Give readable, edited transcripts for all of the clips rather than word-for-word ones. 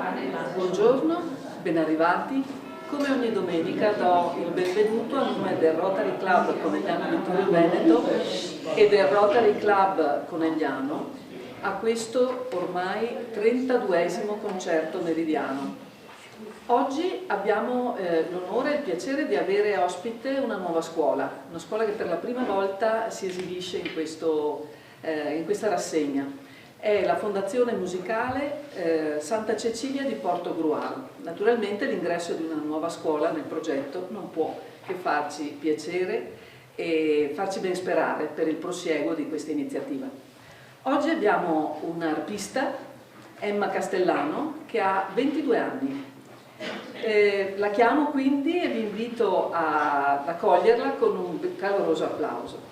Buongiorno, ben arrivati. Come ogni domenica do il benvenuto a nome del Rotary Club Conegliano Vittorio Veneto e del Rotary Club Conegliano a questo ormai 32esimo concerto meridiano. Oggi abbiamo l'onore e il piacere di avere ospite una nuova scuola, una scuola che per la prima volta si esibisce in questa rassegna. È la Fondazione Musicale Santa Cecilia di Portogruaro. Naturalmente l'ingresso di una nuova scuola nel progetto non può che farci piacere e farci ben sperare per il prosieguo di questa iniziativa. Oggi abbiamo un'arpista, Emma Castellano, che ha 22 anni. La chiamo quindi e vi invito ad accoglierla con un caloroso applauso.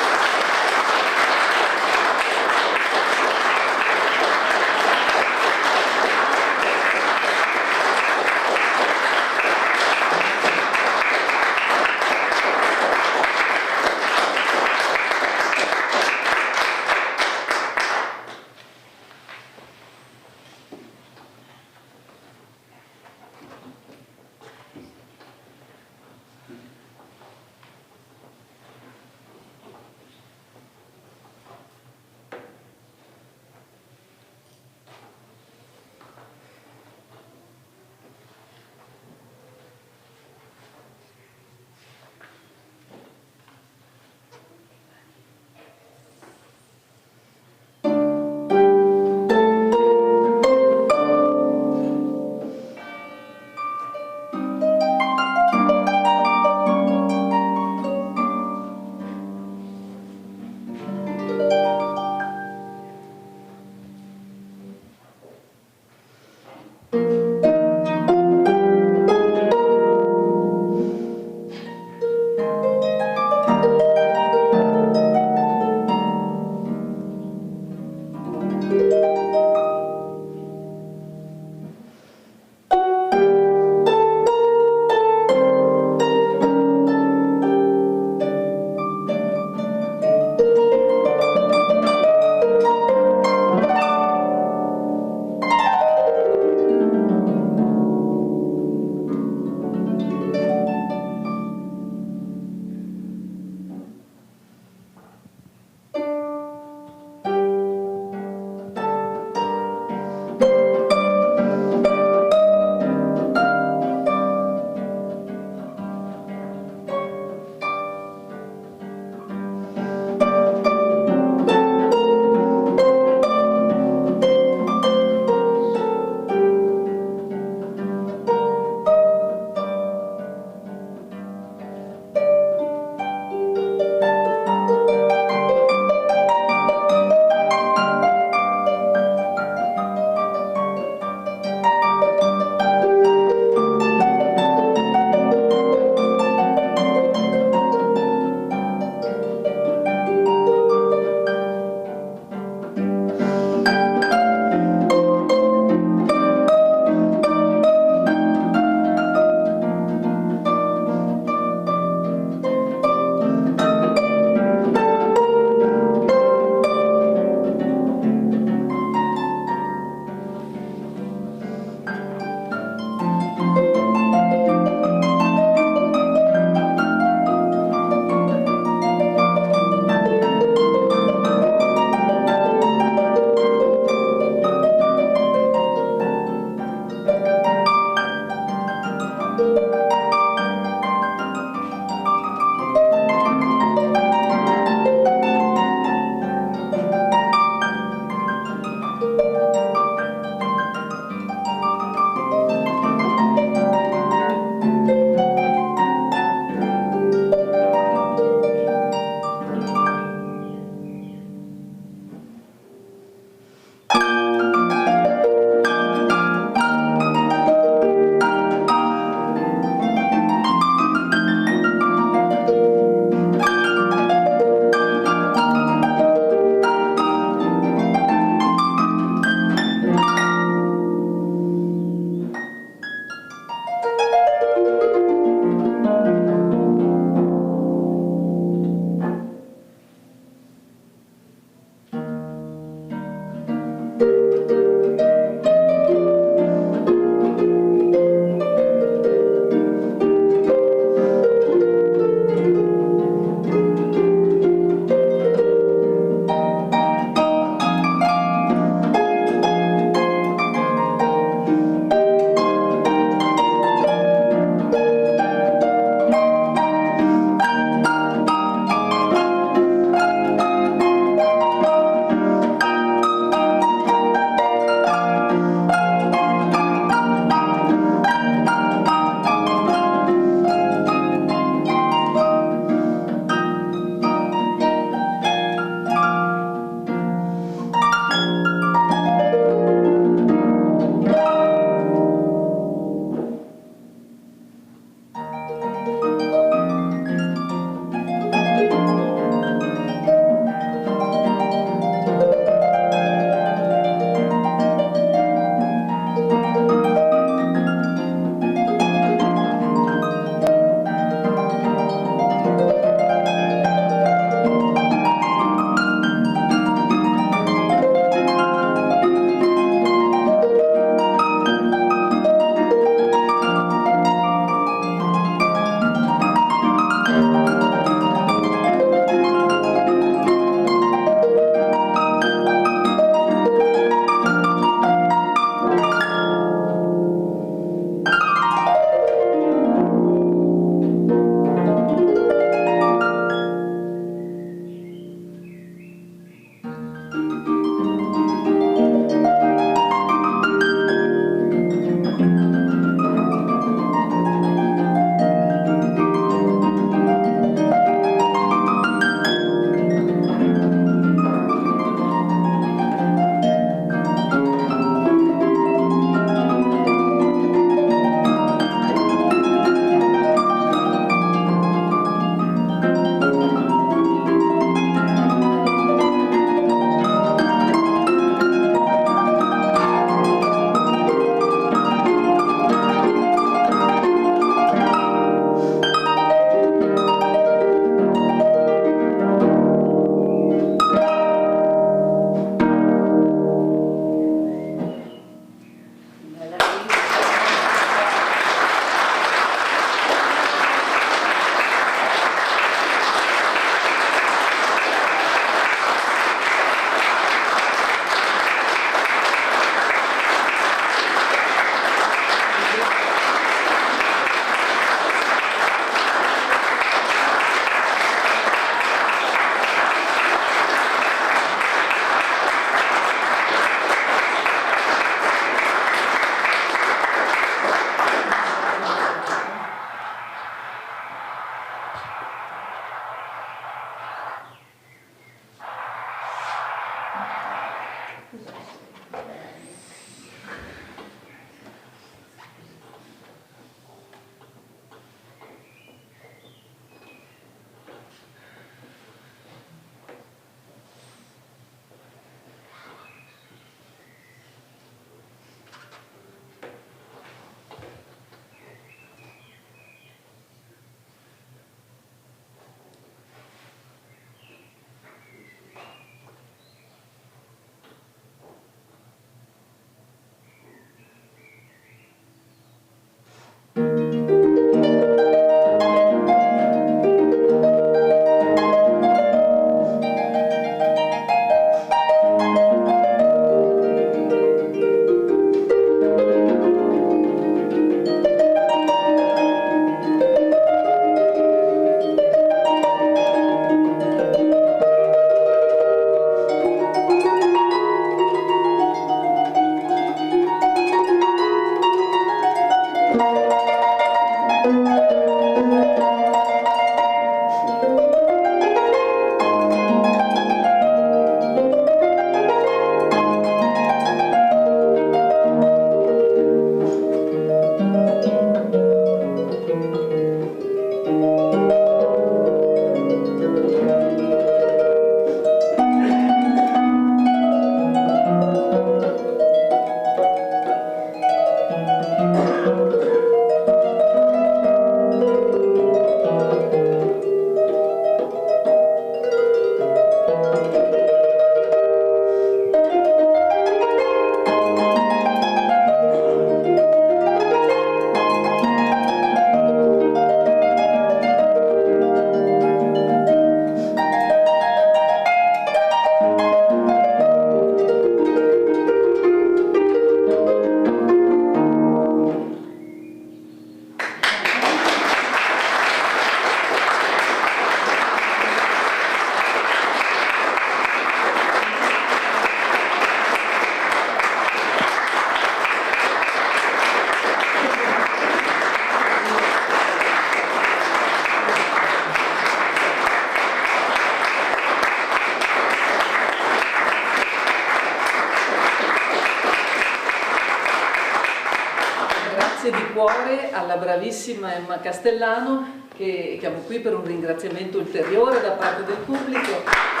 alla bravissima Emma Castellano, che chiamo qui per un ringraziamento ulteriore da parte del pubblico.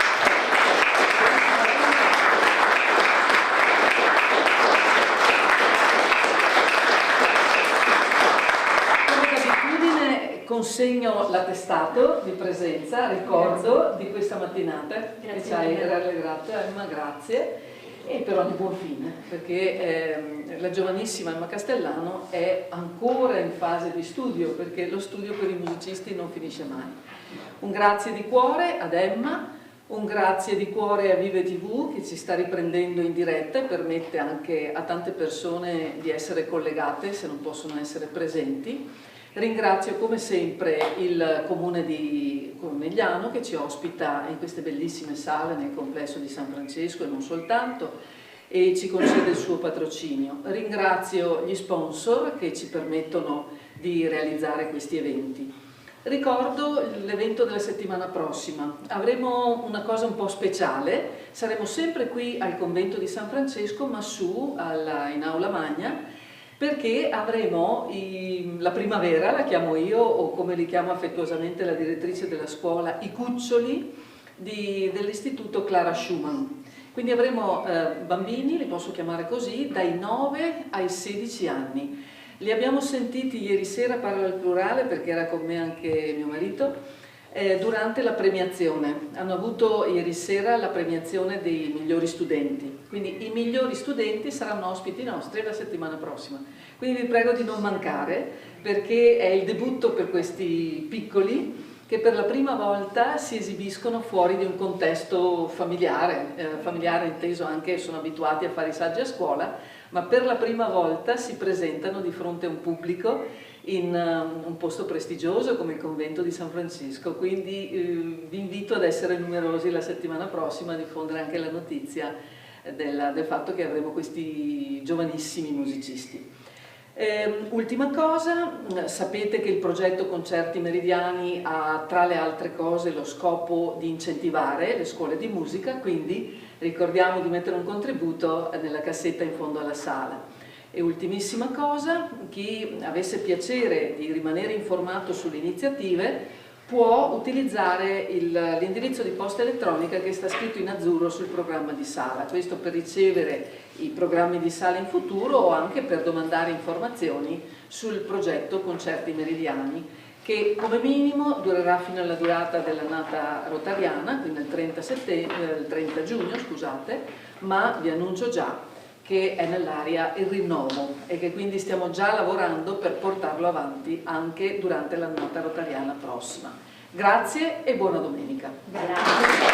Consegno l'attestato di presenza, ricordo di questa mattinata che ci hai rallegrato, Emma, grazie, e per ogni buon fine, perché la giovanissima Emma Castellano è ancora in fase di studio, perché lo studio per i musicisti non finisce mai. Un grazie di cuore ad Emma, un grazie di cuore a Vive TV che ci sta riprendendo in diretta e permette anche a tante persone di essere collegate se non possono essere presenti. Ringrazio come sempre il Comune di Conegliano che ci ospita in queste bellissime sale nel complesso di San Francesco e non soltanto, e ci concede il suo patrocinio. Ringrazio gli sponsor che ci permettono di realizzare questi eventi. Ricordo l'evento della settimana prossima. Avremo una cosa un po' speciale, saremo sempre qui al convento di San Francesco, ma su in Aula Magna, perché avremo la primavera, la chiamo io, o come li chiamo affettuosamente la direttrice della scuola, i cuccioli dell'istituto Clara Schumann. Quindi avremo bambini, li posso chiamare così, dai 9 ai 16 anni. Li abbiamo sentiti ieri sera, parlo al plurale perché era con me anche mio marito, durante la premiazione. Hanno avuto ieri sera la premiazione dei migliori studenti, quindi i migliori studenti saranno ospiti nostri la settimana prossima, quindi vi prego di non mancare, perché è il debutto per questi piccoli che per la prima volta si esibiscono fuori di un contesto familiare, familiare inteso anche, sono abituati a fare i saggi a scuola, ma per la prima volta si presentano di fronte a un pubblico in un posto prestigioso come il convento di San Francesco, quindi vi invito ad essere numerosi la settimana prossima, a diffondere anche la notizia del fatto che avremo questi giovanissimi musicisti. Ultima cosa, sapete che il progetto Concerti Meridiani ha tra le altre cose lo scopo di incentivare le scuole di musica, quindi ricordiamo di mettere un contributo nella cassetta in fondo alla sala. E ultimissima cosa, chi avesse piacere di rimanere informato sulle iniziative può utilizzare l'indirizzo di posta elettronica che sta scritto in azzurro sul programma di sala, questo per ricevere i programmi di sala in futuro o anche per domandare informazioni sul progetto Concerti Meridiani, che come minimo durerà fino alla durata dell'annata rotariana, quindi il 30 giugno, scusate, ma vi annuncio già che è nell'aria il rinnovo e che quindi stiamo già lavorando per portarlo avanti anche durante l'annata rotariana prossima. Grazie e buona domenica. Grazie.